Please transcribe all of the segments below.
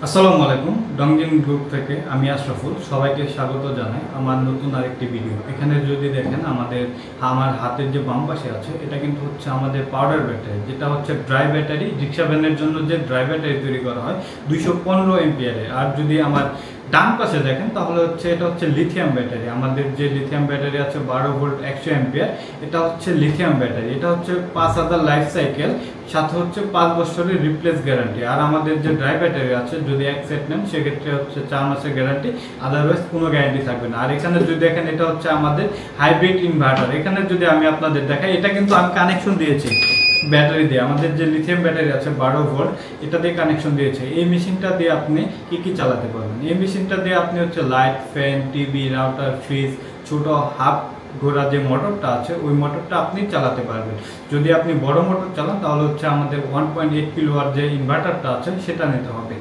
আসসালামু আলাইকুম। ডংজিং গ্রুপ থেকে আমি আশরাফুল সবাইকে স্বাগত জানাই আমার নতুন আরেকটি ভিডিও। এখানে যদি দেখেন আমার হাতের যে বাম পাশে আছে এটা কিন্তু হচ্ছে আমাদের পাউডার ব্যাটারি, যেটা হচ্ছে ড্রাই ব্যাটারি। রিক্সা ভ্যানের জন্য যে ড্রাই ব্যাটারি তৈরি করা হয় 215 এম্পিয়ারের। আর যদি আমার ডান পাশে দেখেন তাহলে হচ্ছে এটা হচ্ছে লিথিয়াম ব্যাটারি। আমাদের যে লিথিয়াম ব্যাটারি আছে 12 ভোল্ট 100 এম্পিয়ার, এটা হচ্ছে লিথিয়াম ব্যাটারি। এটা হচ্ছে 5000 লাইফ সাইকেল, সাথে হচ্ছে 5 বছরের রিপ্লেস গ্যারান্টি। আর আমাদের যে ড্রাই ব্যাটারি আছে যদি এক সেট নেন সেক্ষেত্রে হচ্ছে 4 মাসের গ্যারান্টি, আদারওয়াইজ কোনো গ্যারান্টি থাকবে না। আর এখানে যদি দেখেন এটা হচ্ছে আমাদের হাইব্রিড ইনভার্টার। এখানে যদি আমি আপনাদের দেখাই, এটা কিন্তু আমি কানেকশন দিয়েছি ব্যাটারি দিয়ে। আমাদের যে লিথিয়াম ব্যাটারি আছে 12 ভোল্ট, এটা দিয়ে কানেকশন দিয়েছে। এই মেশিনটা দিয়ে আপনি কি চালাতে পারবেন? এই মেশিনটা দিয়ে আপনি হচ্ছে light, fan, TV, router, fridge, ছোট হাফ ঘোড়া যে মোটরটা আছে ওই মোটরটা আপনি চালাতে পারবেন। যদি আপনি বড় মোটর চালান তাহলে হচ্ছে আমাদের 1.8 কিলোওয়াট যে ইনভার্টারটা আছে সেটা নিতে হবে।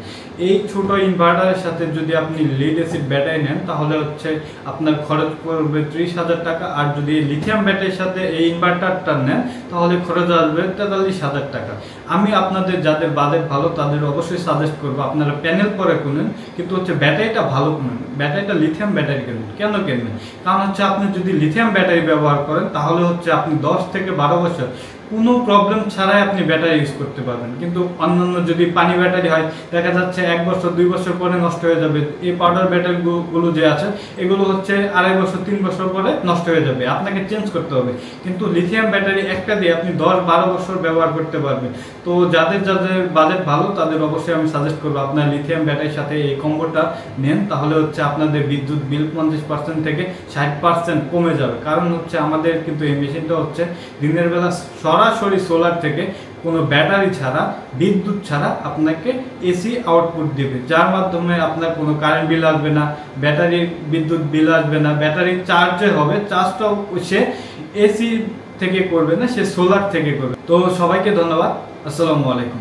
এই ছোট ইনভার্টারের সাথে যদি আপনি লিড অ্যাসিড ব্যাটারি নেন তাহলে হচ্ছে আপনার খরচ পড়বে 30,000 টাকা। আর যদি লিথিয়াম ব্যাটারির সাথে এই ইনভার্টারটা নেন তাহলে খরচ আসবে 43,000 টাকা। আমি আপনাদের যাদের বাজেট ভালো তাদের অবশ্যই সাজেস্ট করবো আপনারা প্যানেল পরে কিনুন, কিন্তু হচ্ছে ব্যাটারিটা ভালো কিনুন। ব্যাটারিটা লিথিয়াম ব্যাটারি কিনুন। কেন কিনবেন? কারণ হচ্ছে আপনি যদি লিথিয়াম ব্যাটারি ব্যবহার করেন তাহলে হচ্ছে আপনি 10 থেকে 12 বছর কোনো প্রবলেম ছাড়াই আপনি ব্যাটারি ইউজ করতে পারবেন। কিন্তু অন্যান্য যদি পানি ব্যাটারি হয় দেখা যাচ্ছে 1 বছর 2 বছর পরে নষ্ট হয়ে যাবে। এই পাউডার ব্যাটারিগুলো যে আছে এগুলো হচ্ছে 2.5 বছর 3 বছর পরে নষ্ট হয়ে যাবে, আপনাকে চেঞ্জ করতে হবে। কিন্তু লিথিয়াম ব্যাটারি একটা দিয়ে আপনি 10-12 বছর ব্যবহার করতে পারবেন। তো যাদের বাজেট ভালো তাদের অবশ্যই আমি সাজেস্ট করবো আপনার লিথিয়াম ব্যাটারির সাথে এই কম্বোটা নেন। তাহলে হচ্ছে আপনাদের বিদ্যুৎ বিল 50% থেকে 60% কমে যাবে। কারণ হচ্ছে আমাদের কিন্তু এই মেশিনটা হচ্ছে দিনের বেলা সরাসরি সোলার থেকে কোনো ব্যাটারি ছাড়া, বিদ্যুৎ ছাড়া আপনাকে এসি আউটপুট দেবে, যার মাধ্যমে আপনার কোনো কারেন্ট বিল আসবে না, ব্যাটারি বিদ্যুৎ বিল আসবে না। ব্যাটারি চার্জে হবে, চার্জটাও সে এসি থেকে করবে না, সে সোলার থেকে করবে। তো সবাইকে ধন্যবাদ। আসসালামু আলাইকুম।